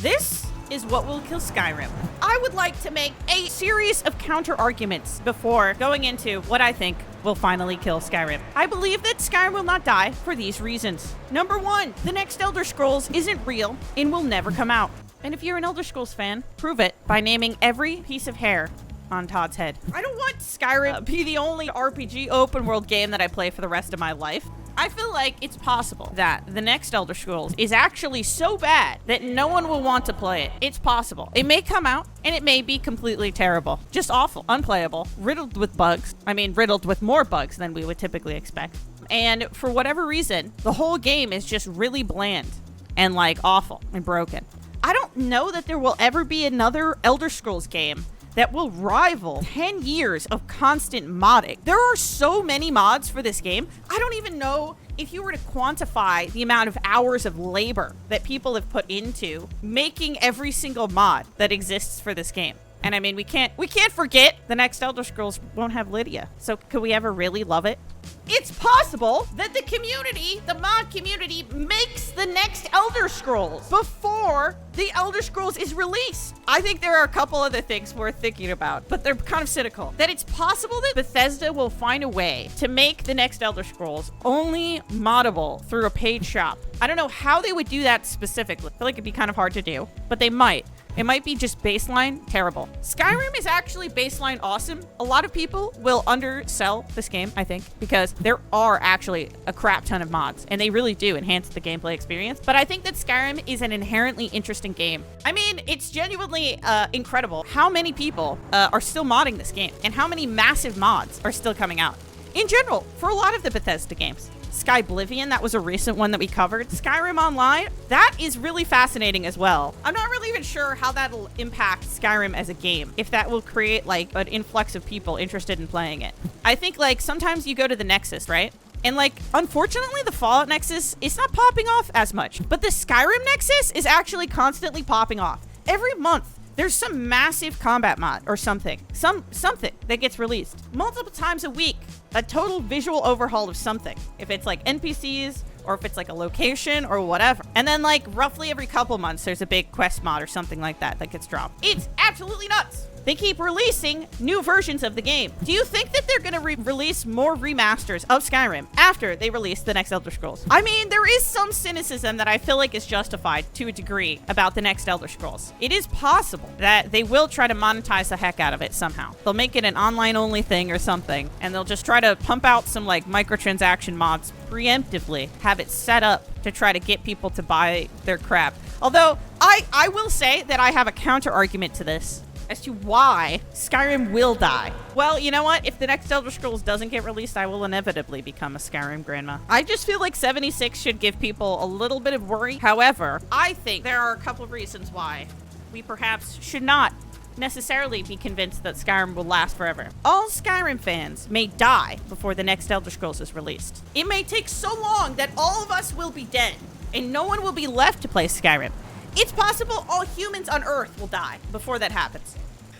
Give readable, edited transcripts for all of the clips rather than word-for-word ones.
This is what will kill Skyrim. I would like to make a series of counter arguments before going into what I think will finally kill Skyrim. I believe that Skyrim will not die for these reasons. Number one, the next Elder Scrolls isn't real and will never come out. And if you're an Elder Scrolls fan, prove it by naming every piece of hair on Todd's head. I don't want Skyrim to be the only RPG open world game that I play for the rest of my life. I feel like it's possible that the next Elder Scrolls is actually so bad that no one will want to play it. It's possible. It may come out and it may be completely terrible. Just awful, unplayable, riddled with bugs. I mean, riddled with more bugs than we would typically expect. And for whatever reason, the whole game is just really bland and like awful and broken. I don't know that there will ever be another Elder Scrolls game that will rival 10 years of constant modding. There are so many mods for this game. I don't even know if you were to quantify the amount of hours of labor that people have put into making every single mod that exists for this game. And I mean, we can't forget the next Elder Scrolls won't have Lydia. So could we ever really love it? It's possible that the community, the mod community, makes the next Elder Scrolls before the Elder Scrolls is released. I think there are a couple other things worth thinking about, but they're kind of cynical. That it's possible that Bethesda will find a way to make the next Elder Scrolls only moddable through a paid shop. I don't know how they would do that specifically. I feel like it'd be kind of hard to do, but they might. It might be just baseline terrible. Skyrim is actually baseline awesome. A lot of people will undersell this game, I think, because there are actually a crap ton of mods, and they really do enhance the gameplay experience. But I think that Skyrim is an inherently interesting game. I mean, it's genuinely incredible how many people are still modding this game, and how many massive mods are still coming out. In general, for a lot of the Bethesda games. Skyblivion, that was a recent one that we covered. Skyrim Online, that is really fascinating as well. I'm not really even sure how that'll impact Skyrim as a game, if that will create like an influx of people interested in playing it. I think like sometimes you go to the Nexus, right? And like, unfortunately, the Fallout Nexus is not popping off as much, but the Skyrim Nexus is actually constantly popping off. Every month, there's some massive combat mod or something that gets released multiple times a week. A total visual overhaul of something. If it's like NPCs or if it's like a location or whatever. And then like roughly every couple months, there's a big quest mod or something like that that gets dropped. It's absolutely nuts. They keep releasing new versions of the game. Do you think that they're going to release more remasters of Skyrim after they release the next Elder Scrolls? I mean, there is some cynicism that I feel like is justified to a degree about the next Elder Scrolls. It is possible that they will try to monetize the heck out of it somehow. They'll make it an online-only thing or something, and they'll just try to pump out some like microtransaction mods preemptively, have it set up to try to get people to buy their crap. Although, I will say that I have a counter argument to this as to why Skyrim will die. Well, you know what? If the next Elder Scrolls doesn't get released, I will inevitably become a Skyrim grandma. I just feel like 76 should give people a little bit of worry. However, I think there are a couple of reasons why we perhaps should not necessarily be convinced that Skyrim will last forever. All Skyrim fans may die before the next Elder Scrolls is released. It may take so long that all of us will be dead and no one will be left to play Skyrim. It's possible all humans on Earth will die before that happens.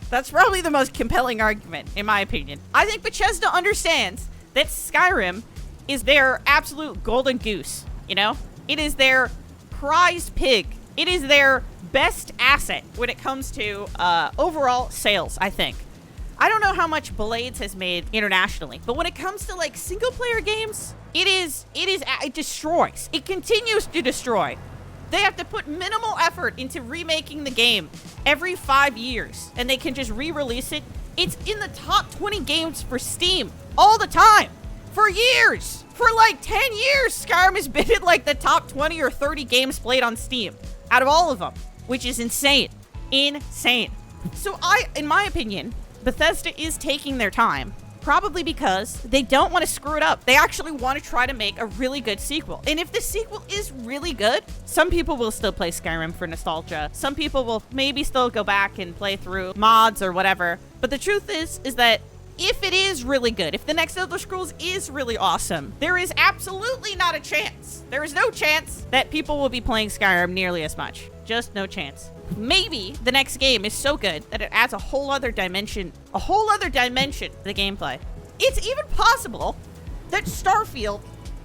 That's probably the most compelling argument, in my opinion. I think Bethesda understands that Skyrim is their absolute golden goose, you know? It is their prized pig. It is their best asset when it comes to overall sales, I think. I don't know how much Blades has made internationally, but when it comes to like single-player games, it destroys. It continues to destroy. They have to put minimal effort into remaking the game every 5 years, and they can just re-release it. It's in the top 20 games for Steam all the time. For years. For like 10 years, Skyrim has been in like the top 20 or 30 games played on Steam out of all of them, which is insane. Insane. So in my opinion, Bethesda is taking their time. Probably because they don't want to screw it up. They actually want to try to make a really good sequel. And if the sequel is really good, some people will still play Skyrim for nostalgia. Some people will maybe still go back and play through mods or whatever. But the truth is that if it is really good, if the next Elder Scrolls is really awesome, there is absolutely not a chance. There is no chance that people will be playing Skyrim nearly as much. Just no chance. Maybe the next game is so good that it adds a whole other dimension to the gameplay. It's even possible that Starfield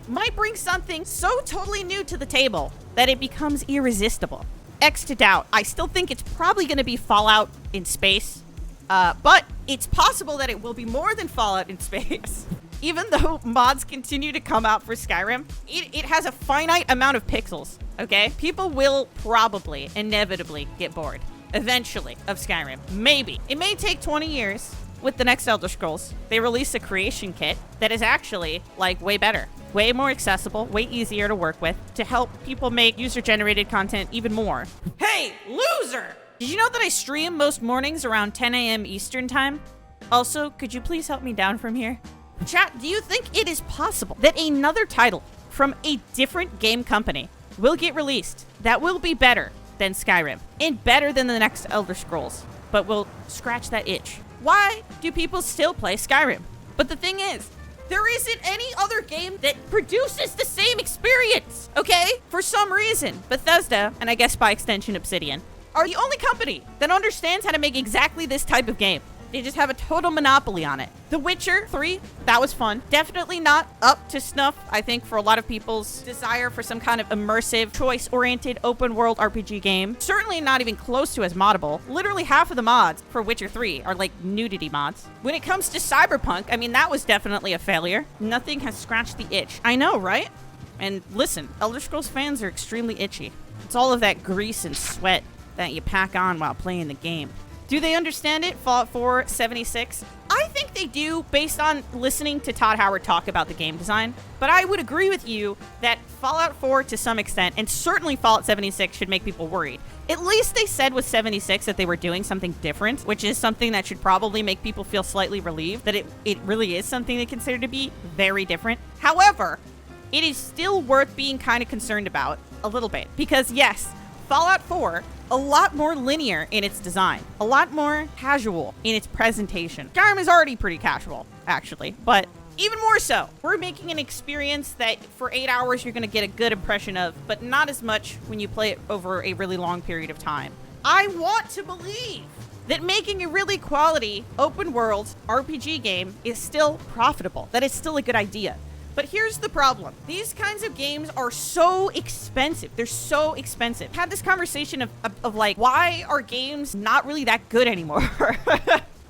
might bring something so totally new to the table that it becomes irresistible. X to doubt. I still think it's probably going to be Fallout in space. But it's possible that it will be more than Fallout in space. Even though mods continue to come out for Skyrim, it has a finite amount of pixels, okay? People will probably, inevitably get bored, eventually, of Skyrim. Maybe. It may take 20 years with the next Elder Scrolls. They release a creation kit that is actually, like, way better. Way more accessible, way easier to work with, to help people make user-generated content even more. Hey, loser! Did you know that I stream most mornings around 10 a.m. Eastern time? Also, could you please help me down from here? Chat, do you think it is possible that another title from a different game company will get released that will be better than Skyrim and better than the next Elder Scrolls, but will scratch that itch? Why do people still play Skyrim? But the thing is, there isn't any other game that produces the same experience, okay? For some reason, Bethesda, and I guess by extension Obsidian, are the only company that understands how to make exactly this type of game. They just have a total monopoly on it. The Witcher 3, that was fun. Definitely not up to snuff, I think, for a lot of people's desire for some kind of immersive, choice-oriented, open-world RPG game. Certainly not even close to as moddable. Literally half of the mods for Witcher 3 are like nudity mods. When it comes to Cyberpunk, I mean, that was definitely a failure. Nothing has scratched the itch. I know, right? And listen, Elder Scrolls fans are extremely itchy. It's all of that grease and sweat that you pack on while playing the game. Do they understand it? Fallout 4, 76? I think they do based on listening to Todd Howard talk about the game design. But I would agree with you that Fallout 4 to some extent, and certainly Fallout 76 should make people worried. At least they said with 76 that they were doing something different, which is something that should probably make people feel slightly relieved that it really is something they consider to be very different. However, it is still worth being kind of concerned about a little bit. Because yes, Fallout 4, a lot more linear in its design, a lot more casual in its presentation. Skyrim is already pretty casual, actually, but even more so. We're making an experience that for 8 hours you're going to get a good impression of, but not as much when you play it over a really long period of time. I want to believe that making a really quality open world RPG game is still profitable, that it's still a good idea. But here's the problem. These kinds of games are so expensive. They're so expensive. Had this conversation of like, why are games not really that good anymore?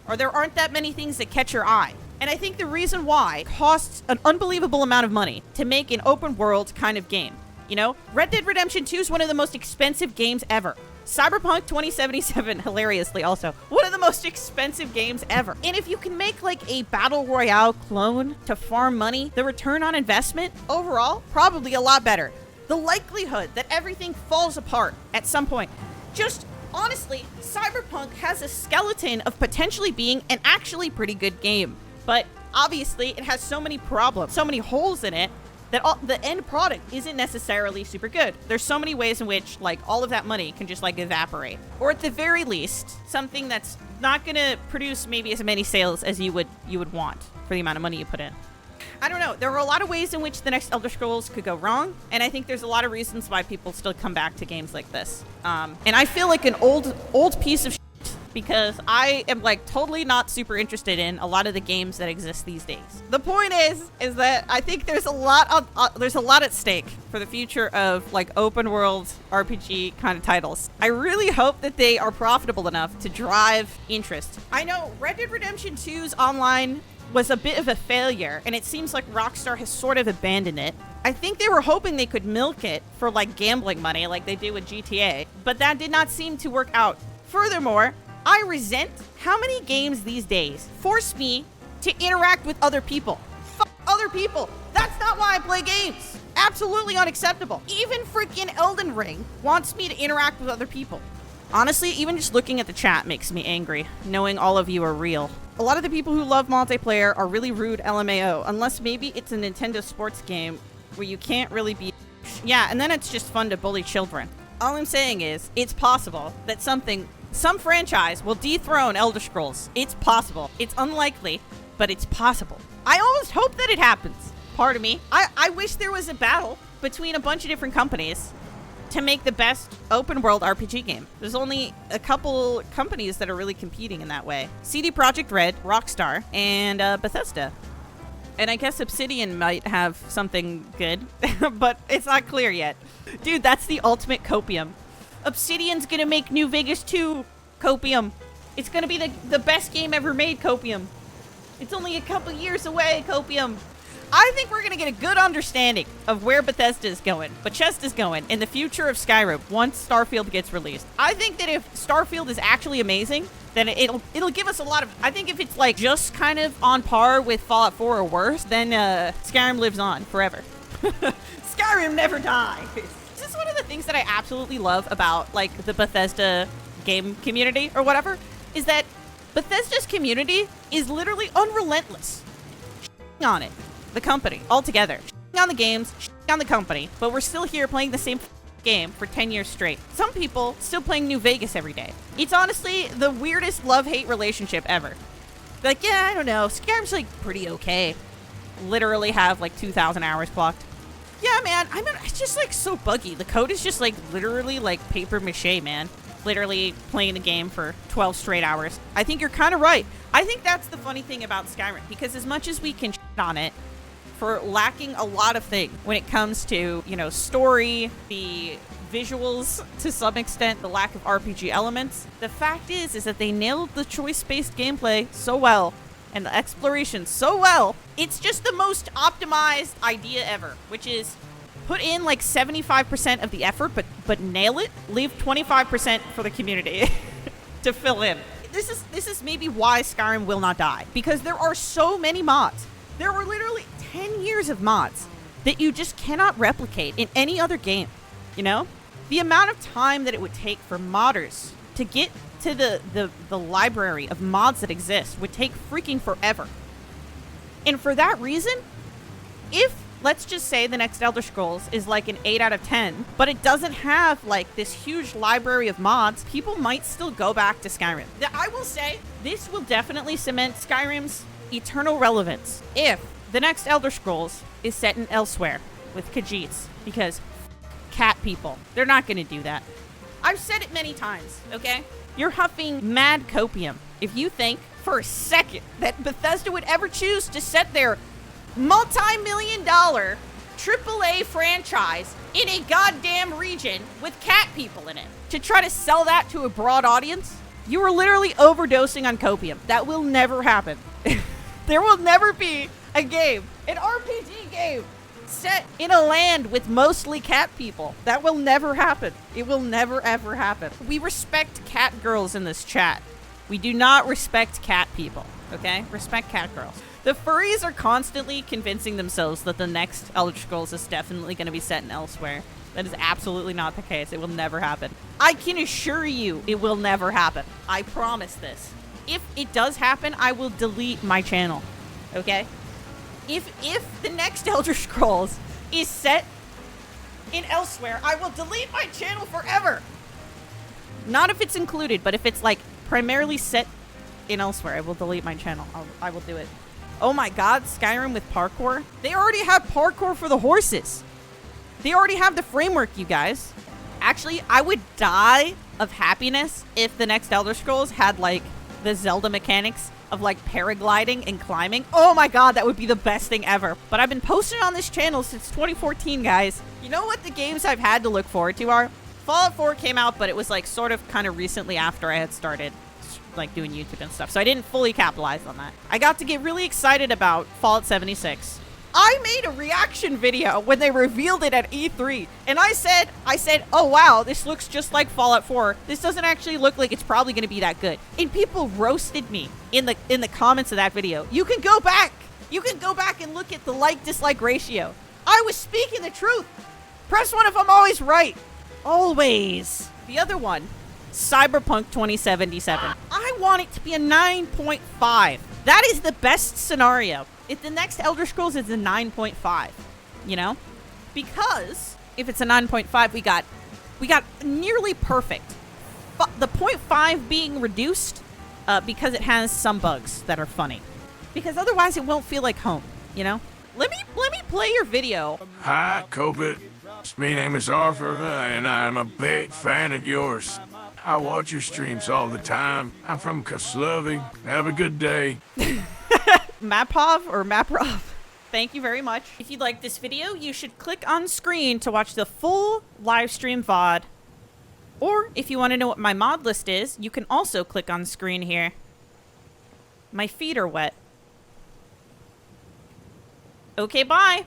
Or there aren't that many things that catch your eye. And I think the reason why costs an unbelievable amount of money to make an open world kind of game. You know, Red Dead Redemption 2 is one of the most expensive games ever. Cyberpunk 2077, hilariously also, one of the most expensive games ever. And if you can make like a battle royale clone to farm money, the return on investment overall, probably a lot better. The likelihood that everything falls apart at some point. Just honestly, Cyberpunk has a skeleton of potentially being an actually pretty good game. But obviously it has so many problems, so many holes in it, that the end product isn't necessarily super good. There's so many ways in which like all of that money can just like evaporate. Or at the very least, something that's not gonna produce maybe as many sales as you would want for the amount of money you put in. I don't know. There are a lot of ways in which the next Elder Scrolls could go wrong, and I think there's a lot of reasons why people still come back to games like this. And I feel like an old piece of shit because I am like totally not super interested in a lot of the games that exist these days. The point is that I think there's a lot at stake for the future of like open world RPG kind of titles. I really hope that they are profitable enough to drive interest. I know Red Dead Redemption 2's online was a bit of a failure, and it seems like Rockstar has sort of abandoned it. I think they were hoping they could milk it for like gambling money like they do with GTA, but that did not seem to work out. Furthermore, I resent how many games these days force me to interact with other people. Fuck other people. That's not why I play games. Absolutely unacceptable. Even freaking Elden Ring wants me to interact with other people. Honestly, even just looking at the chat makes me angry, knowing all of you are real. A lot of the people who love multiplayer are really rude LMAO, unless maybe it's a Nintendo sports game where you can't really be... Yeah, and then it's just fun to bully children. All I'm saying is, it's possible that some franchise will dethrone Elder Scrolls. It's possible. It's unlikely, but it's possible. I almost hope that it happens. Part of me. I wish there was a battle between a bunch of different companies to make the best open world RPG game. There's only a couple companies that are really competing in that way. CD Projekt Red, Rockstar, and Bethesda. And I guess Obsidian might have something good, but it's not clear yet. Dude, that's the ultimate copium. Obsidian's gonna make New Vegas 2, Copium. It's gonna be the best game ever made, Copium. It's only a couple years away, Copium. I think we're gonna get a good understanding of where Bethesda is going, Bethesda is going in the future of Skyrim once Starfield gets released. I think that if Starfield is actually amazing, then it'll give us a lot of. I think if it's like just kind of on par with Fallout 4 or worse, then Skyrim lives on forever. Skyrim never dies. This is one of the things that I absolutely love about like the Bethesda game community or whatever, is that Bethesda's community is literally unrelentless on it. The company altogether, on the games, on the company, but we're still here playing the same game for 10 years straight. Some people still playing New Vegas every day. It's honestly the weirdest love-hate relationship ever. Like, yeah, I don't know, Skyrim's like pretty okay. Literally have like 2,000 hours clocked. Yeah, man, it's just like so buggy. The code is just like literally like paper mache, man. Literally playing the game for 12 straight hours. I think you're kind of right. I think that's the funny thing about Skyrim, because as much as we can shit on it for lacking a lot of things when it comes to, you know, story, the visuals to some extent, the lack of RPG elements, the fact is that they nailed the choice-based gameplay so well and the exploration so well. It's just the most optimized idea ever, which is put in like 75% of the effort, but nail it, leave 25% for the community to fill in. This is maybe why Skyrim will not die, because there are so many mods. There were literally 10 years of mods that you just cannot replicate in any other game, you know? The amount of time that it would take for modders to get to the library of mods that exist would take freaking forever. And for that reason, if, let's just say the next Elder Scrolls is like an 8 out of 10, but it doesn't have like this huge library of mods, people might still go back to Skyrim. I will say, this will definitely cement Skyrim's eternal relevance if the next Elder Scrolls is set in elsewhere with Koubitz, because cat people, they're not going to do that. I've said it many times, okay? You're huffing mad copium if you think for a second that Bethesda would ever choose to set their multi-million-dollar AAA franchise in a goddamn region with cat people in it to try to sell that to a broad audience. You are literally overdosing on copium. That will never happen. There will never be a game, an RPG game, set in a land with mostly cat people. That will never happen. It will never, ever happen. We respect cat girls in this chat. We do not respect cat people, okay? Respect cat girls. The furries are constantly convincing themselves that the next Elder Scrolls is definitely going to be set in elsewhere. That is absolutely not the case. It will never happen. I can assure you it will never happen. I promise this. If it does happen, I will delete my channel, okay? If the next Elder Scrolls is set in elsewhere, I will delete my channel forever. Not if it's included, but if it's like primarily set in elsewhere, I will delete my channel. I will do it. Oh my god, Skyrim with parkour? They already have parkour for the horses. They already have the framework, you guys. Actually, I would die of happiness if the next Elder Scrolls had like the Zelda mechanics of like paragliding and climbing. Oh my god, that would be the best thing ever. But I've been posting on this channel since 2014, guys. You know what the games I've had to look forward to are? Fallout 4 came out, but it was like sort of kind of recently after I had started like doing YouTube and stuff, so I didn't fully capitalize on that. I got to get really excited about Fallout 76. I made a reaction video when they revealed it at E3, and I said, oh wow, this looks just like Fallout 4. This doesn't actually look like it's probably going to be that good. And people roasted me in the comments of that video. You can go back. You can go back and look at the like-dislike ratio. I was speaking the truth. Press 1 if I'm always right. Always. The other one, Cyberpunk 2077. I want it to be a 9.5. That is the best scenario. If the next Elder Scrolls is a 9.5, you know? Because if it's a 9.5, we got nearly perfect. The 0.5 being reduced because it has some bugs that are funny. Because otherwise it won't feel like home, you know? Let me play your video. Hi, Koubitz. My name is Arthur, and I'm a big fan of yours. I watch your streams all the time. I'm from Kosluvy. Have a good day. Mapov or Maprov, thank you very much. If you like this video, you should click on screen to watch the full live stream VOD Or if you want to know what my mod list is, you can also click on screen here. My feet are wet. Okay, bye.